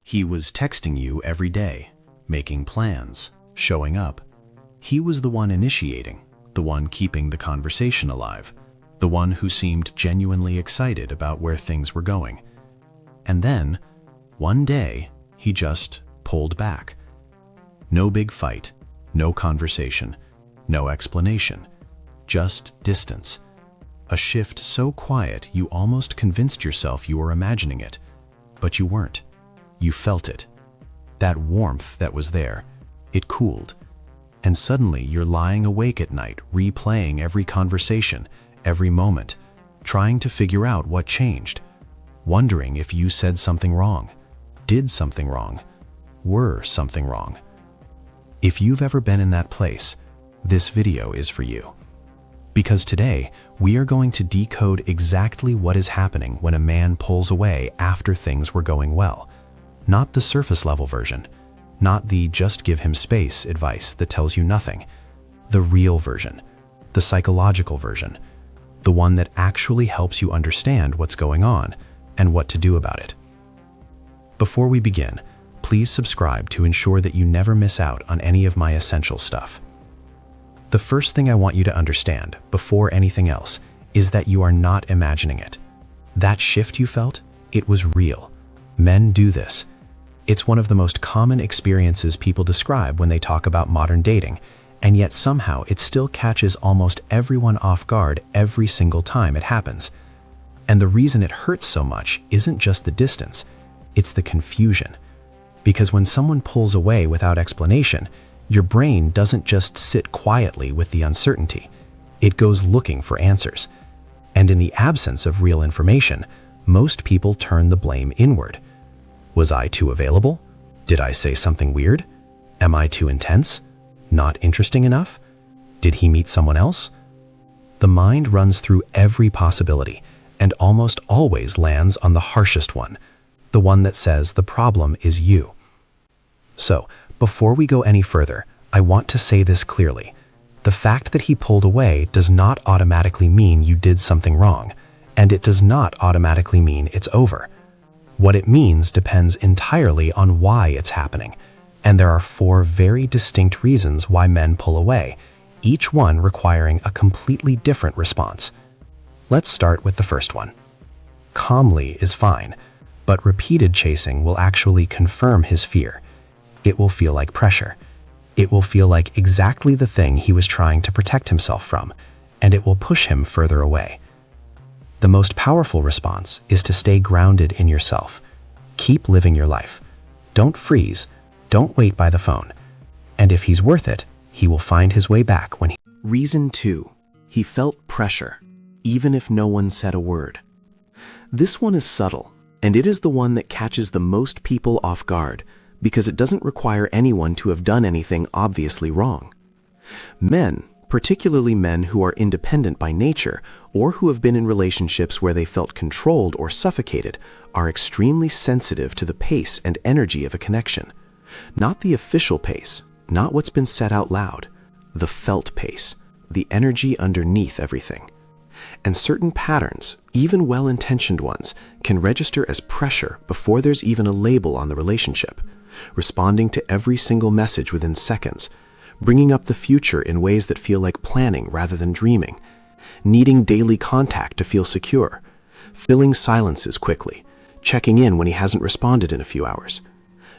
He was texting you every day, making plans, showing up. He was the one initiating, the one keeping the conversation alive, the one who seemed genuinely excited about where things were going. And then, one day, he just pulled back. No big fight, no conversation, no explanation, just distance. A shift so quiet you almost convinced yourself you were imagining it, but you weren't. You felt it. That warmth that was there, it cooled. And suddenly you're lying awake at night, replaying every conversation, every moment, trying to figure out what changed, wondering if you said something wrong, did something wrong, were something wrong. If you've ever been in that place, this video is for you. Because today, we are going to decode exactly what is happening when a man pulls away after things were going well. Not the surface level version, not the just give him space advice that tells you nothing. The real version, the psychological version, the one that actually helps you understand what's going on and what to do about it. Before we begin, please subscribe to ensure that you never miss out on any of my essential stuff. The first thing I want you to understand, before anything else, is that you are not imagining it. That shift you felt, it was real. Men do this. It's one of the most common experiences people describe when they talk about modern dating, and yet somehow it still catches almost everyone off guard every single time it happens. And the reason it hurts so much isn't just the distance, it's the confusion. Because when someone pulls away without explanation, your brain doesn't just sit quietly with the uncertainty. It goes looking for answers. And in the absence of real information, most people turn the blame inward. Was I too available? Did I say something weird? Am I too intense? Not interesting enough? Did he meet someone else? The mind runs through every possibility and almost always lands on the harshest one, the one that says the problem is you. So, before we go any further, I want to say this clearly. The fact that he pulled away does not automatically mean you did something wrong, and it does not automatically mean it's over. What it means depends entirely on why it's happening, and there are 4 very distinct reasons why men pull away, each one requiring a completely different response. Let's start with the first one. Calmly is fine, but repeated chasing will actually confirm his fear. It will feel like pressure. It will feel like exactly the thing he was trying to protect himself from, and it will push him further away. The most powerful response is to stay grounded in yourself. Keep living your life. Don't freeze. Don't wait by the phone. And if he's worth it, he will find his way back when he... Reason 2. He felt pressure, even if no one said a word. This one is subtle, and it is the one that catches the most people off guard, because it doesn't require anyone to have done anything obviously wrong. Men, particularly men who are independent by nature or who have been in relationships where they felt controlled or suffocated, are extremely sensitive to the pace and energy of a connection. Not the official pace, not what's been said out loud, the felt pace, the energy underneath everything. And certain patterns, even well-intentioned ones, can register as pressure before there's even a label on the relationship, responding to every single message within seconds, bringing up the future in ways that feel like planning rather than dreaming, needing daily contact to feel secure, filling silences quickly, checking in when he hasn't responded in a few hours.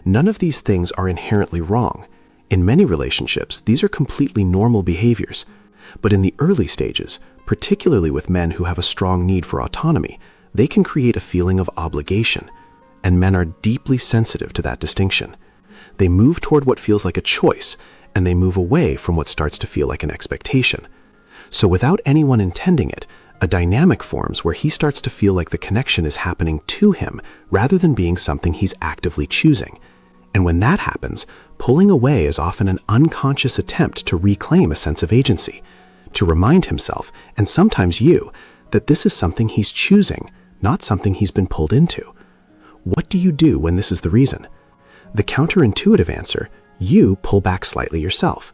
None of these things are inherently wrong. In many relationships, these are completely normal behaviors. But in the early stages, particularly with men who have a strong need for autonomy, they can create a feeling of obligation, and men are deeply sensitive to that distinction. They move toward what feels like a choice, and they move away from what starts to feel like an expectation. So without anyone intending it, a dynamic forms where he starts to feel like the connection is happening to him rather than being something he's actively choosing. And when that happens, pulling away is often an unconscious attempt to reclaim a sense of agency, to remind himself, and sometimes you, that this is something he's choosing, not something he's been pulled into. What do you do when this is the reason? The counterintuitive answer, you pull back slightly yourself.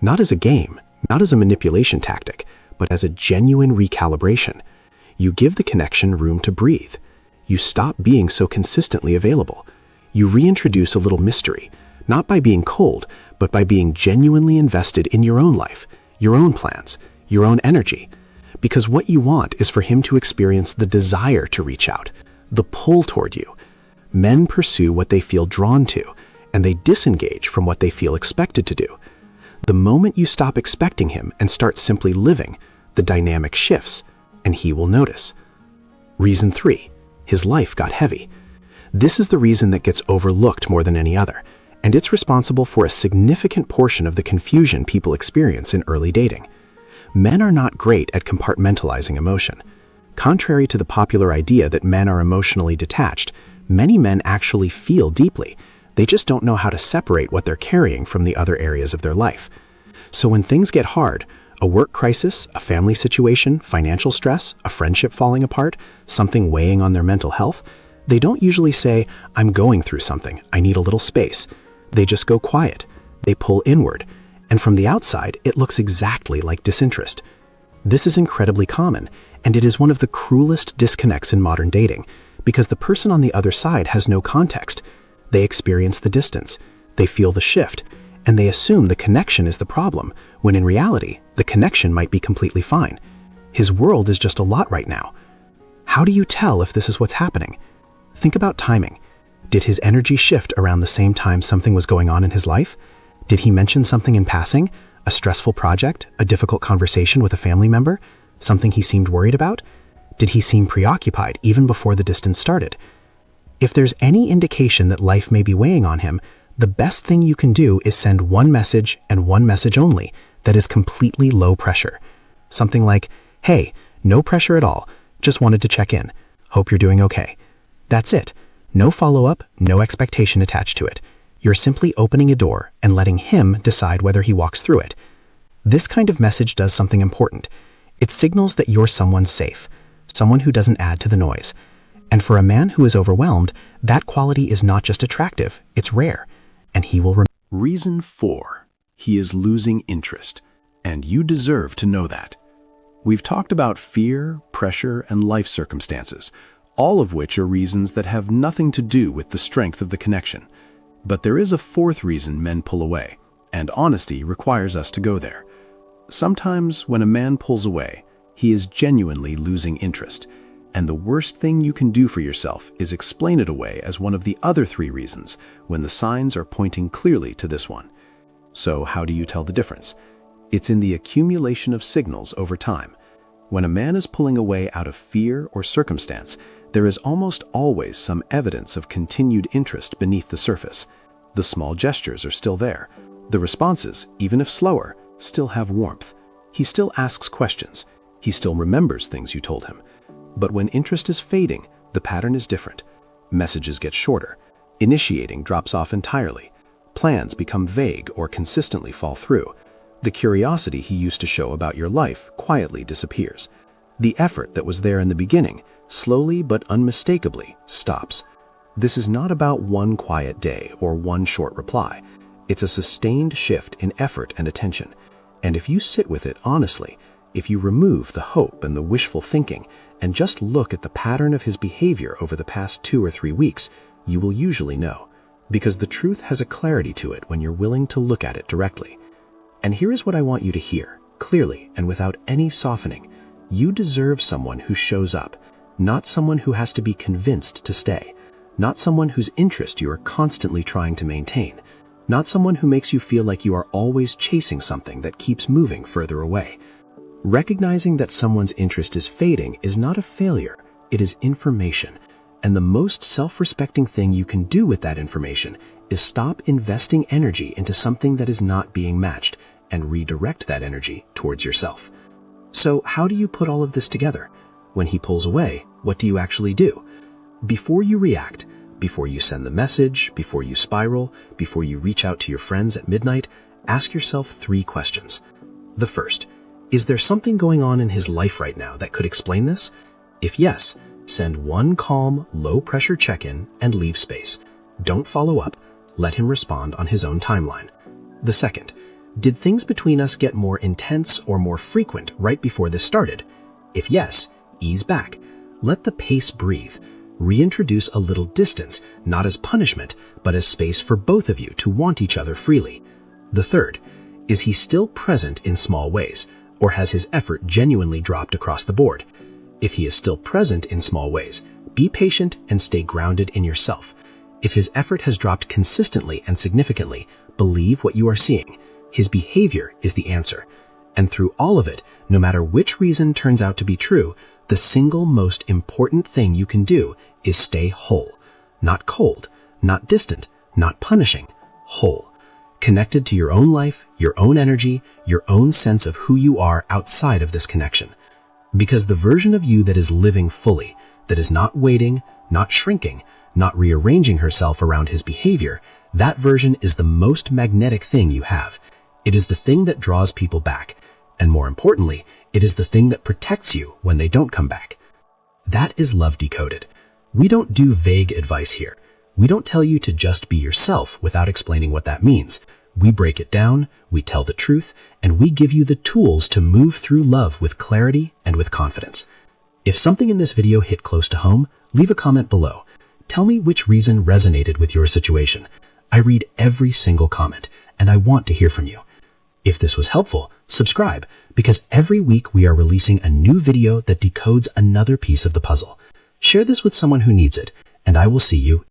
Not as a game, not as a manipulation tactic, but as a genuine recalibration. You give the connection room to breathe. You stop being so consistently available. You reintroduce a little mystery, not by being cold, but by being genuinely invested in your own life, your own plans, your own energy. Because what you want is for him to experience the desire to reach out, the pull toward you. Men pursue what they feel drawn to, and they disengage from what they feel expected to do. The moment you stop expecting him and start simply living, the dynamic shifts, and he will notice. Reason 3, his life got heavy. This is the reason that gets overlooked more than any other, and it's responsible for a significant portion of the confusion people experience in early dating. Men are not great at compartmentalizing emotion. Contrary to the popular idea that men are emotionally detached, many men actually feel deeply. They just don't know how to separate what they're carrying from the other areas of their life. So when things get hard, a work crisis, a family situation, financial stress, a friendship falling apart, something weighing on their mental health, they don't usually say, "I'm going through something, I need a little space." They just go quiet. They pull inward. And from the outside, it looks exactly like disinterest. This is incredibly common, and it is one of the cruelest disconnects in modern dating, because the person on the other side has no context. They experience the distance, they feel the shift, and they assume the connection is the problem, when in reality, the connection might be completely fine. His world is just a lot right now. How do you tell if this is what's happening? Think about timing. Did his energy shift around the same time something was going on in his life? Did he mention something in passing? A stressful project? A difficult conversation with a family member? Something he seemed worried about? Did he seem preoccupied even before the distance started? If there's any indication that life may be weighing on him, the best thing you can do is send one message and one message only that is completely low pressure. Something like, "Hey, no pressure at all. Just wanted to check in. Hope you're doing okay." That's it. No follow-up, no expectation attached to it. You're simply opening a door and letting him decide whether he walks through it. This kind of message does something important. It signals that you're someone safe, someone who doesn't add to the noise. And for a man who is overwhelmed, that quality is not just attractive, it's rare, and he will remember. Reason 4, he is losing interest, and you deserve to know that. We've talked about fear, pressure, and life circumstances, all of which are reasons that have nothing to do with the strength of the connection. But there is a fourth reason men pull away, and honesty requires us to go there. Sometimes when a man pulls away, he is genuinely losing interest, and the worst thing you can do for yourself is explain it away as one of the other 3 reasons when the signs are pointing clearly to this one. So how do you tell the difference? It's in the accumulation of signals over time. When a man is pulling away out of fear or circumstance, there is almost always some evidence of continued interest beneath the surface. The small gestures are still there. The responses, even if slower, still have warmth. He still asks questions. He still remembers things you told him. But when interest is fading, the pattern is different. Messages get shorter. Initiating drops off entirely. Plans become vague or consistently fall through. The curiosity he used to show about your life quietly disappears. The effort that was there in the beginning, slowly but unmistakably, stops. This is not about one quiet day or one short reply. It's a sustained shift in effort and attention. And if you sit with it honestly, if you remove the hope and the wishful thinking, and just look at the pattern of his behavior over the past 2 or 3 weeks, you will usually know. Because the truth has a clarity to it when you're willing to look at it directly. And here is what I want you to hear, clearly and without any softening. You deserve someone who shows up, not someone who has to be convinced to stay, not someone whose interest you are constantly trying to maintain, not someone who makes you feel like you are always chasing something that keeps moving further away. Recognizing that someone's interest is fading is not a failure, it is information. And the most self-respecting thing you can do with that information is stop investing energy into something that is not being matched and redirect that energy towards yourself. So how do you put all of this together? When he pulls away, what do you actually do? Before you react, before you send the message, before you spiral, before you reach out to your friends at midnight, ask yourself 3 questions. The first, is there something going on in his life right now that could explain this? If yes, send one calm, low-pressure check-in and leave space. Don't follow up. Let him respond on his own timeline. The second, did things between us get more intense or more frequent right before this started? If yes, ease back. Let the pace breathe. Reintroduce a little distance, not as punishment, but as space for both of you to want each other freely. The third, is he still present in small ways, or has his effort genuinely dropped across the board? If he is still present in small ways, be patient and stay grounded in yourself. If his effort has dropped consistently and significantly, believe what you are seeing. His behavior is the answer. And through all of it, no matter which reason turns out to be true, the single most important thing you can do is stay whole. Not cold, not distant, not punishing, whole. Connected to your own life, your own energy, your own sense of who you are outside of this connection. Because the version of you that is living fully, that is not waiting, not shrinking, not rearranging herself around his behavior, that version is the most magnetic thing you have. It is the thing that draws people back. And more importantly, it is the thing that protects you when they don't come back. That is Love Decoded. We don't do vague advice here. We don't tell you to just be yourself without explaining what that means. We break it down, we tell the truth, and we give you the tools to move through love with clarity and with confidence. If something in this video hit close to home, leave a comment below. Tell me which reason resonated with your situation. I read every single comment, and I want to hear from you. If this was helpful, subscribe, because every week we are releasing a new video that decodes another piece of the puzzle. Share this with someone who needs it, and I will see you